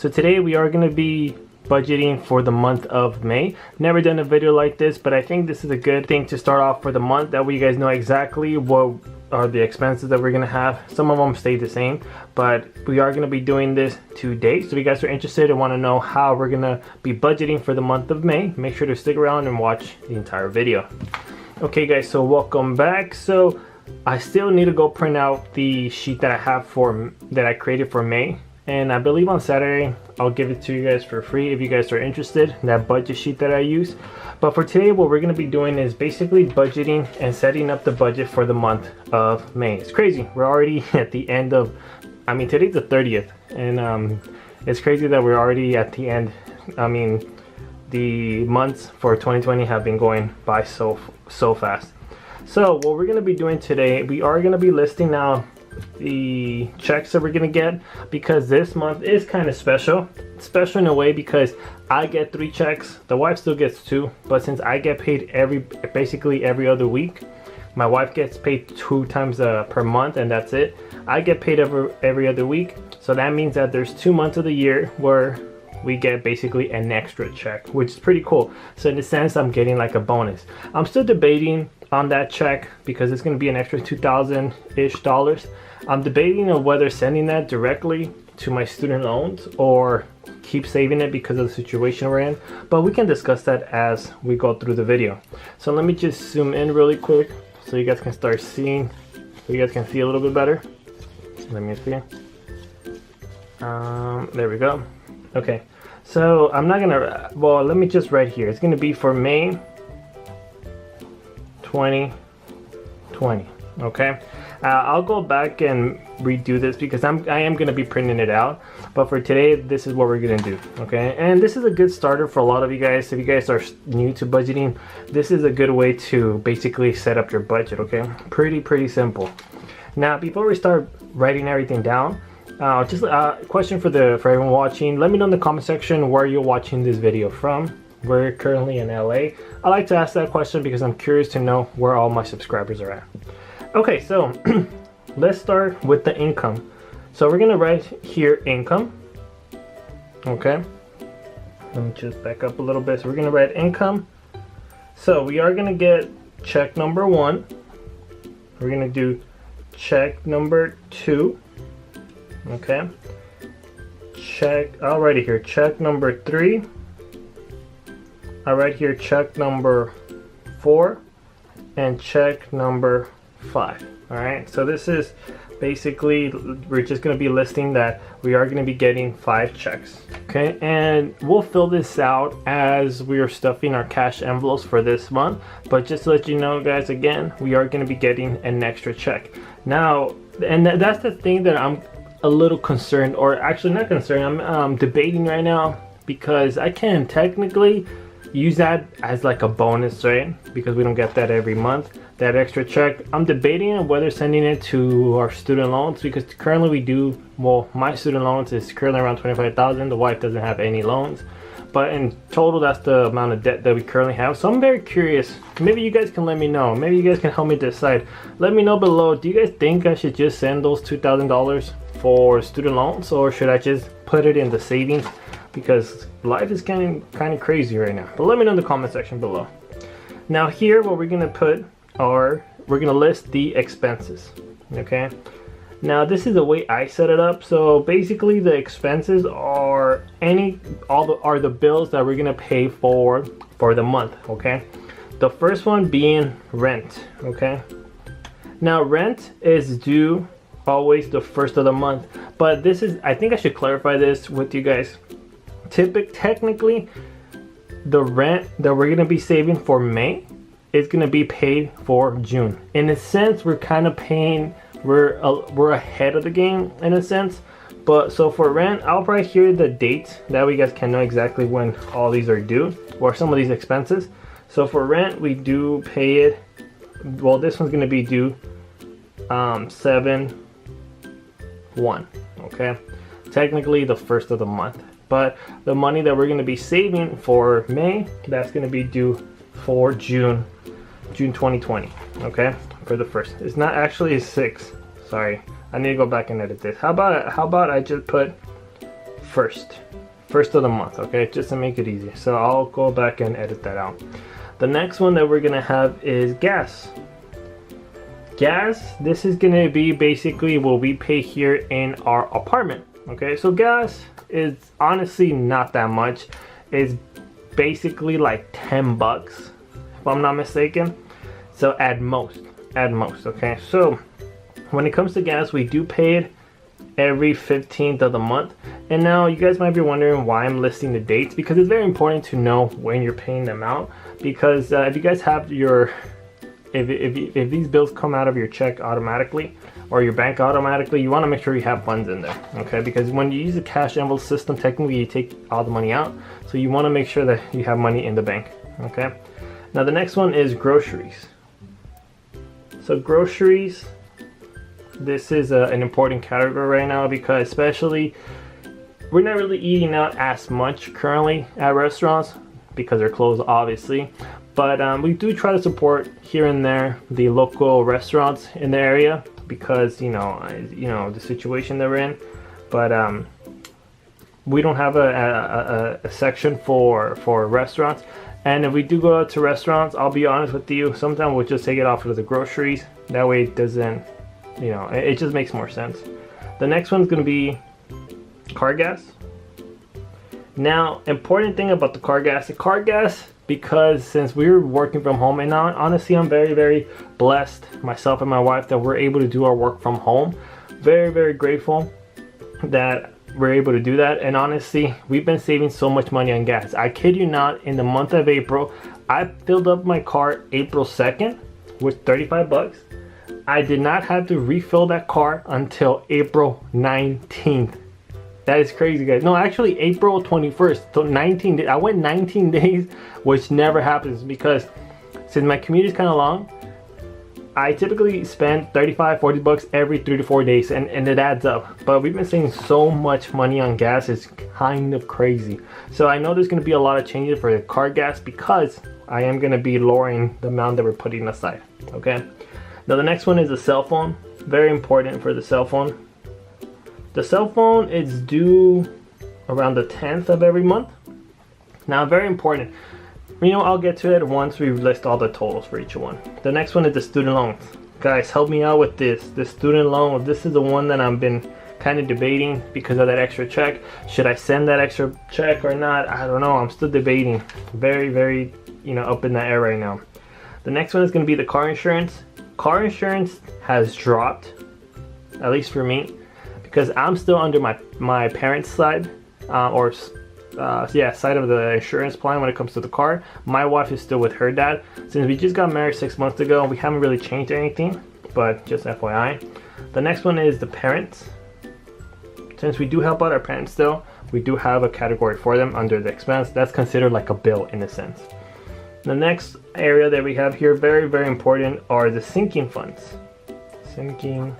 So today we are going to be budgeting for the month of May. Never done a video like this, but I think this is a good thing to start off for the month. That way you guys know exactly what are the expenses that we're going to have. Some of them stay the same, but we are going to be doing this today. So if you guys are interested and want to know how we're going to be budgeting for the month of May, make sure to stick around and watch the entire video. Okay guys, so welcome back. So I still need to go print out the sheet that I have that I created for May, and I believe on Saturday I'll give it to you guys for free if you guys are interested in that budget sheet that I use. But for today, what we're going to be doing is basically budgeting and setting up the budget for the month of May. It's crazy, we're already at the end of, I mean today's the 30th, and it's crazy that we're already at the end. I mean, the months for 2020 have been going by so fast. So what we're going to be doing today, we are going to be listing out the checks that we're going to get, because this month is kind of special in a way, because I get 3 checks, the wife still gets 2, but since I get paid basically every other week, my wife gets paid 2 times per month, and that's it. I get paid every other week, so that means that there's 2 months of the year where we get basically an extra check, which is pretty cool. So in a sense, I'm getting like a bonus. I'm still debating on that check because it's going to be an extra $2,000-ish. I'm debating on whether sending that directly to my student loans or keep saving it because of the situation we're in, but we can discuss that as we go through the video. So let me just zoom in really quick so you guys can start seeing, so you guys can see a little bit better. Let me see. There we go. Okay, so I'm not gonna, well, let me just write here. It's gonna be for May 2020. Okay, I'll go back and redo this because I am gonna be printing it out, but for today this is what we're gonna do. Okay, and this is a good starter for a lot of you guys. If you guys are new to budgeting, this is a good way to basically set up your budget. Okay, pretty simple. Now before we start writing everything down, just a question for everyone watching. Let me know in the comment section where you're watching this video from. We're currently in LA. I like to ask that question because I'm curious to know where all my subscribers are at. Okay, so let's start with the income. So we're gonna write here income. Okay, let me just back up a little bit. So we're gonna write income. So we are gonna get check number 1. We're gonna do check number 2. Okay, I'll write it here, check number 3. I'll write here check number 4 and check number 5. All right, so this is basically, we're just going to be listing that we are going to be getting 5 checks. Okay, and we'll fill this out as we are stuffing our cash envelopes for this month, but just to let you know guys, again, we are going to be getting an extra check now, and that's the thing that I'm a little concerned, or actually not concerned, I'm debating right now, because I can technically use that as like a bonus, right? Because we don't get that every month, that extra check. I'm debating on whether sending it to our student loans, because currently we do, well, my student loans is currently around $25,000. The wife doesn't have any loans, but in total that's the amount of debt that we currently have. So I'm very curious, maybe you guys can let me know, maybe you guys can help me decide. Let me know below, do you guys think I should just send those $2,000 for student loans, or should I just put it in the savings, because life is kind of crazy right now? But let me know in the comment section below. Now here, what we're gonna put are, we're gonna list the expenses. Okay, now this is the way I set it up. So basically the expenses are all the bills that we're gonna pay for the month. Okay, the first one being rent. Okay, now rent is due always the first of the month, but this is, I think I should clarify this with you guys. Technically the rent that we're gonna be saving for May is gonna be paid for June. In a sense, we're kind of paying, we're ahead of the game in a sense. But so for rent, I'll write here the dates, that way you guys can know exactly when all these are due, or some of these expenses. So for rent, we do pay it, well, this one's gonna be due 7/1. Okay, technically the first of the month, but the money that we're going to be saving for May, that's going to be due for June 2020. Okay, for the first, it's not actually 6, sorry, I need to go back and edit this. How about I just put first of the month, okay, just to make it easy. So I'll go back and edit that out. The next one that we're gonna have is gas. Gas, this is gonna be basically what we pay here in our apartment. Okay, so gas is honestly not that much. It's basically like 10 bucks if I'm not mistaken. So at most, okay. So when it comes to gas, we do pay it every 15th of the month. And now you guys might be wondering why I'm listing the dates, because it's very important to know when you're paying them out, because if you guys have your if these bills come out of your check automatically or your bank automatically, you want to make sure you have funds in there, okay? Because when you use a cash envelope system, technically you take all the money out, so you want to make sure that you have money in the bank, okay? Now the next one is groceries. So groceries, this is an important category right now, because especially we're not really eating out as much currently at restaurants because they're closed, obviously. But we do try to support here and there the local restaurants in the area, because you know the situation they're in. But we don't have a section for restaurants. And if we do go out to restaurants, I'll be honest with you, sometimes we'll just take it off of the groceries. That way it doesn't, you know, it just makes more sense. The next one's gonna be car gas. Now, important thing about the car gas, because since we're working from home, and now honestly I'm very blessed, myself and my wife, that we're able to do our work from home. Very grateful that we're able to do that. And honestly, we've been saving so much money on gas. I kid you not, in the month of April, I filled up my car April 2nd with 35 bucks. I did not have to refill that car until April 19th. That is crazy, guys. No, actually April 21st. So 19 days. I went 19 days, which never happens, because since my commute is kind of long, I typically spend 35-40 bucks every 3 to 4 days, and it adds up. But we've been saving so much money on gas, it's kind of crazy. So I know there's going to be a lot of changes for the car gas, because I am going to be lowering the amount that we're putting aside, okay? Now the next one is the cell phone. Very important for the cell phone. The cell phone is due around the 10th of every month. Now, very important. You know, I'll get to it once we list all the totals for each one. The next one is the student loans. Guys, help me out with this. The student loan, this is the one that I've been kind of debating because of that extra check. Should I send that extra check or not? I don't know. I'm still debating. Very, you know, up in the air right now. The next one is going to be the car insurance. Car insurance has dropped, at least for me, because I'm still under my parents' side, side of the insurance plan when it comes to the car. My wife is still with her dad. Since we just got married 6 months ago, we haven't really changed anything, but just FYI. The next one is the parents. Since we do help out our parents still, we do have a category for them under the expense. That's considered like a bill in a sense. The next area that we have here, very important, are the sinking funds. Sinking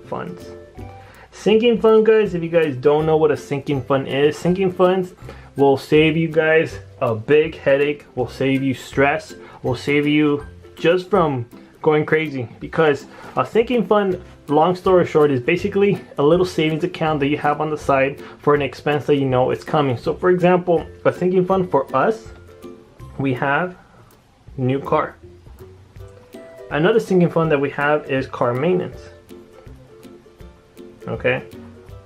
funds. Sinking fund, guys, if you guys don't know what a sinking fund is, sinking funds will save you guys a big headache, will save you stress, will save you just from going crazy. Because a sinking fund, long story short, is basically a little savings account that you have on the side for an expense that you know is coming. So for example, a sinking fund for us, we have new car. Another sinking fund that we have is car maintenance. Okay,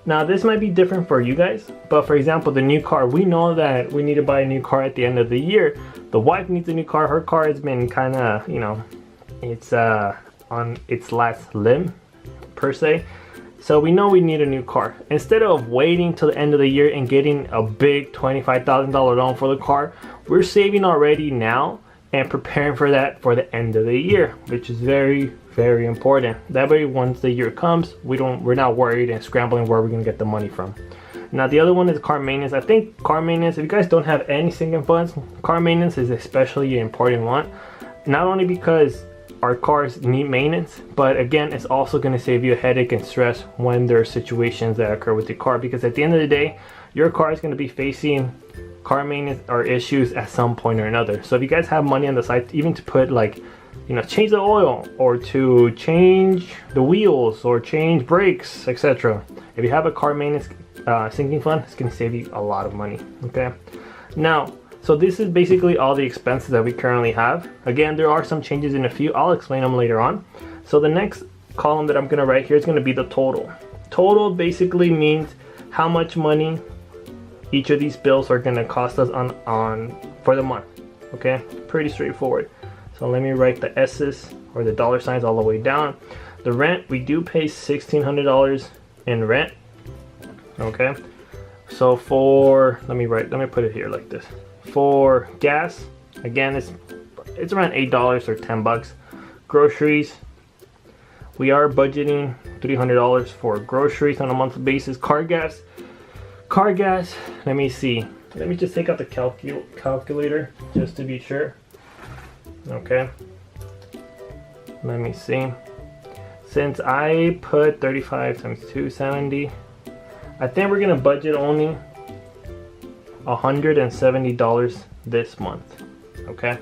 now this might be different for you guys, but for example, the new car, we know that we need to buy a new car at the end of the year. The wife needs a new car. Her car has been kind of, you know, it's on its last limb per se, so we know we need a new car. Instead of waiting till the end of the year and getting a big $25,000 loan for the car, we're saving already now and preparing for that for the end of the year, which is very important. That way, once the year comes, we're not worried and scrambling where we're gonna get the money from. Now the other one is car maintenance. I think car maintenance, if you guys don't have any sinking funds, car maintenance is especially an important one. Not only because our cars need maintenance, but again, it's also gonna save you a headache and stress when there are situations that occur with your car, because at the end of the day, your car is gonna be facing car maintenance or issues at some point or another. So if you guys have money on the side, even to put like change the oil, or to change the wheels, or change brakes, etc. If you have a car maintenance sinking fund, it's going to save you a lot of money. Okay, now, so this is basically all the expenses that we currently have. Again, there are some changes in a few. I'll explain them later on. So the next column that I'm going to write here is going to be the total. Total basically means how much money each of these bills are going to cost us on for the month. Okay, pretty straightforward. So let me write the S's, or the dollar signs, all the way down. The rent, we do pay $1,600 in rent. Okay, so for, let me put it here like this. For gas, again, it's around $8 or $10. Groceries, we are budgeting $300 for groceries on a monthly basis. Car gas, let me see. Let me just take out the calculator just to be sure. Okay, let me see. Since I put 35 times 270, I think we're gonna budget only $170 this month. Okay.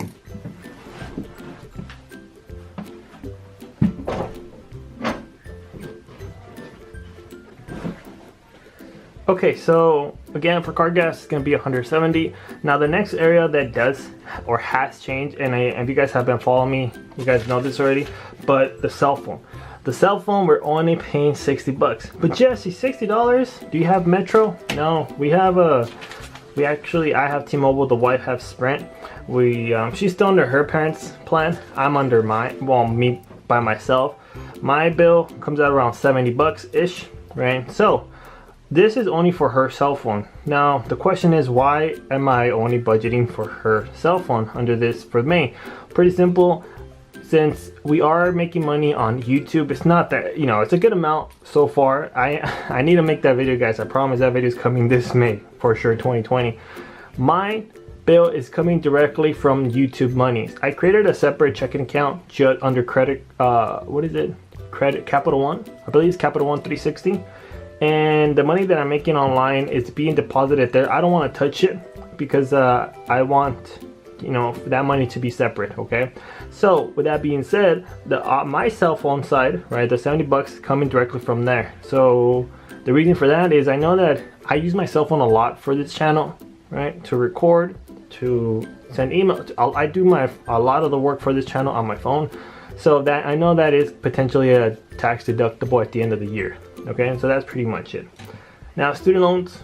Okay, so again, for car gas, it's gonna be 170. Now the next area that does or has changed, and if you guys have been following me, you guys know this already, but the cell phone. The cell phone, we're only paying $60. But Jesse, $60? Do you have Metro? No, I have T-Mobile, the wife has Sprint. She's still under her parents' plan. I'm under me by myself. My bill comes out around $70-ish, right? So this is only for her cell phone. Now the question is, why am I only budgeting for her cell phone under this for May? Pretty simple. Since we are making money on YouTube, it's not that, it's a good amount so far. I need to make that video, guys. I promise that video is coming this May for sure, 2020. My bill is coming directly from YouTube monies. I created a separate checking account just under credit, what is it? Credit Capital One. I believe it's Capital One 360. And the money that I'm making online is being deposited there. I don't want to touch it because I want that money to be separate. Okay, so with that being said, my cell phone side, right, the $70 coming directly from there. So the reason for that is I know that I use my cell phone a lot for this channel, right, to record, to send emails. I do a lot of the work for this channel on my phone, so that I know that is potentially a tax deductible at the end of the year. Okay, so that's pretty much it. Now student loans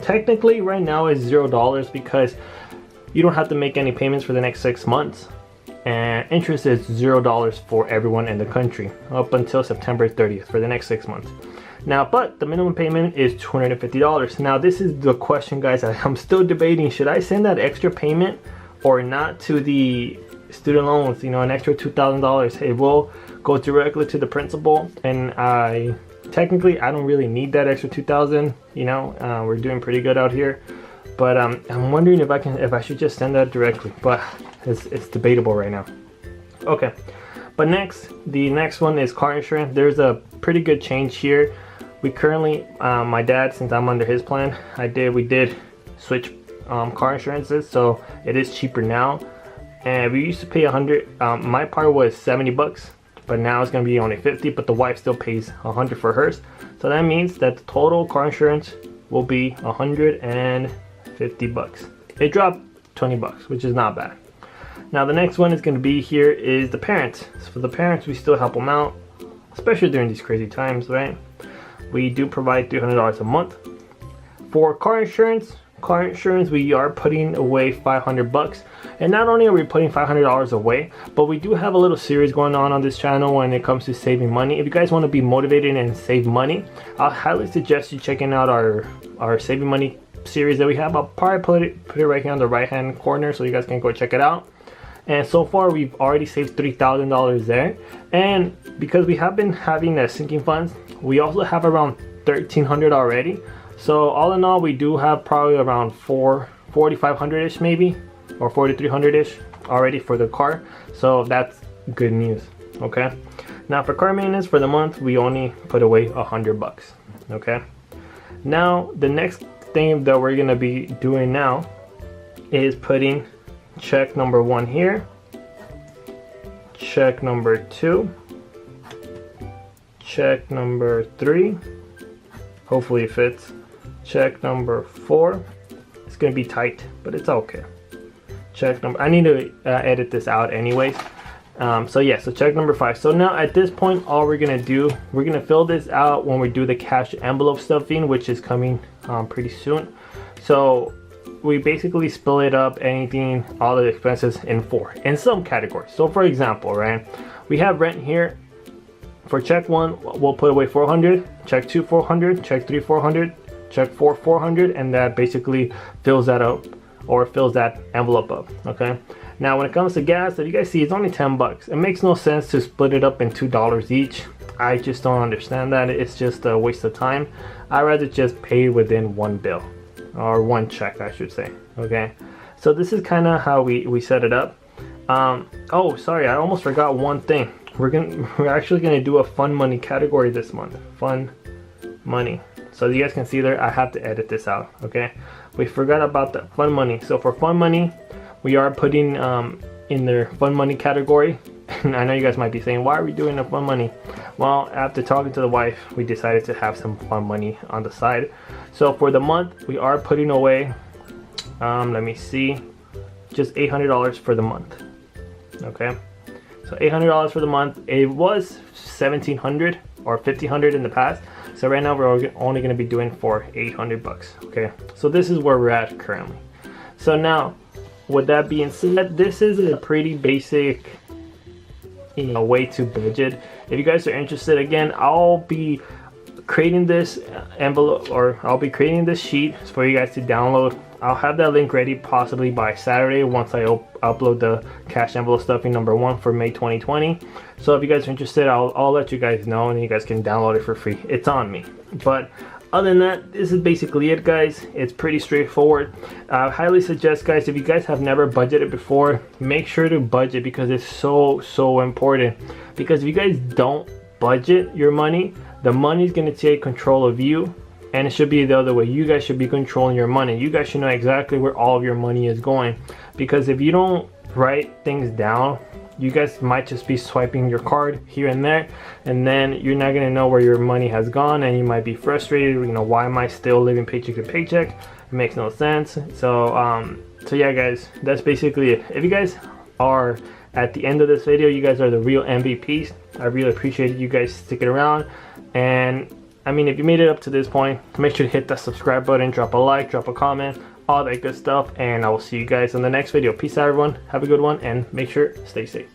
technically right now is $0 because you don't have to make any payments for the next 6 months, and interest is $0 for everyone in the country up until September 30th for the next 6 months. Now, but the minimum payment is $250. Now this is the question, guys. I'm still debating, should I send that extra payment or not to the student loans, an extra $2,000. It will go directly to the principal, and technically I don't really need that extra $2,000. We're doing pretty good out here, but I'm wondering if I should just send that directly, but it's debatable right now. Okay, but the next one is car insurance. There's a pretty good change here. We currently, my dad, since I'm under his plan, we did switch car insurances, so it is cheaper now. And we used to pay 100. My part was $70, but now it's gonna be only 50. But the wife still pays 100 for hers. So that means that the total car insurance will be $150. It dropped $20, which is not bad. Now the next one is gonna be here is the parents. So for the parents, we still help them out, especially during these crazy times, right? We do provide $300 a month for car insurance. We are putting away $500, and not only are we putting $500 away, but we do have a little series going on this channel when it comes to saving money. If you guys want to be motivated and save money, I'll highly suggest you checking out our saving money series that we have. I'll probably put it right here on the right hand corner so you guys can go check it out. And so far we've already saved $3,000 there, and because we have been having sinking funds, we also have around $1,300 already. So all in all, we do have probably around $4,500-ish maybe, or $4,300-ish already for the car. So that's good news. Okay. Now for car maintenance for the month, we only put away $100. Okay. Now the next thing that we're gonna be doing now is putting check number 1 here check number 2, check number 3, hopefully it fits, check number 4. It's gonna be tight, but it's okay. Check number, I need to edit this out anyways. So yeah, so check number 5. So now at this point, all we're gonna do, we're gonna fill this out when we do the cash envelope stuffing, which is coming pretty soon. So we basically split up anything, all the expenses in 4 in some categories. So for example, right, we have rent here. For check 1, we'll put away 400, check 2 400, check 3 400, check 4 400, and that basically fills that up, or fills that envelope up. Okay, now when it comes to gas, if you guys see, it's only 10 bucks. It makes no sense to split it up in $2 each. I just don't understand that. It's just a waste of time. I'd rather just pay within one bill, or one check I should say. Okay, so this is kind of how we set it up. Oh sorry, I almost forgot one thing. We're actually gonna do a fun money category this month. Fun money. So you guys can see there, I have to edit this out. Okay, we forgot about the fun money. So for fun money, we are putting in their fun money category. And I know you guys might be saying, why are we doing the fun money? Well, after talking to the wife, we decided to have some fun money on the side. So for the month, we are putting away, let me see, just $800 for the month. Okay, so $800 for the month. It was $1,700 or $1,500 in the past. So right now we're only going to be doing for 800 bucks. Okay, so this is where we're at currently. So now, with that being said, this is a pretty basic, you know, way to budget. If you guys are interested, again, I'll be creating this envelope, or I'll be creating this sheet for you guys to download. I'll have that link ready possibly by Saturday once I upload the cash envelope stuffing number 1 for May 2020. So if you guys are interested, I'll let you guys know, and you guys can download it for free. It's on me. But other than that, this is basically it, guys. It's pretty straightforward. I highly suggest, guys, if you guys have never budgeted before, make sure to budget, because it's so important. Because if you guys don't budget your money, the money is going to take control of you. And it should be the other way. You guys should be controlling your money. You guys should know exactly where all of your money is going. Because if you don't write things down, you guys might just be swiping your card here and there, and then you're not gonna know where your money has gone, and you might be frustrated. You know, why am I still living paycheck to paycheck? It makes no sense. So so yeah, guys, that's basically it. If you guys are at the end of this video, you guys are the real MVPs. I really appreciate you guys sticking around. And I mean, if you made it up to this point, make sure to hit that subscribe button, drop a like, drop a comment, all that good stuff, and I will see you guys in the next video. Peace out, everyone. Have a good one, and make sure to stay safe.